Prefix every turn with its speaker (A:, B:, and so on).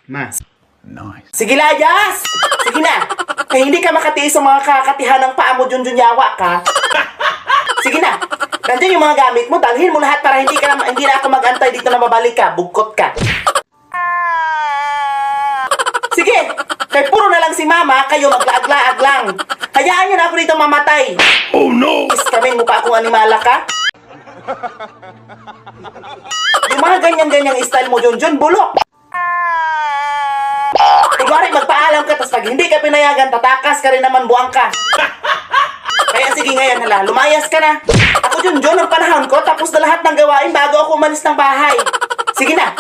A: Ma.
B: Nice.
C: Sige, layas! Sige na! Eh, hindi ka makatiis sa mga kakatihan ng paa mo, Junjun, yawa ka. Sige na! Nandiyan yung mga gamit mo, dalhin mo lahat para hindi na ako mag-antay dito na mabalik ka, bugkot ka. Sige! Kay puro na lang si Mama, kayo maglaag-laag lang. Hayaan nyo na ako dito mamatay.
B: Oh no!
C: Iskamin mo pa akong animala ka? Yung mga ganyan-ganyang style mo, Junjun, bulok! Kunwari, magpaalam ka, tapos pag hindi ka pinayagan, tatakas ka rin naman, buwang ka. Kaya sige ngayon, hala, lumayas ka na. Ako, Junjun, ang panahon ko, tapos na lahat ng gawain bago ako umalis ng bahay. Sige na.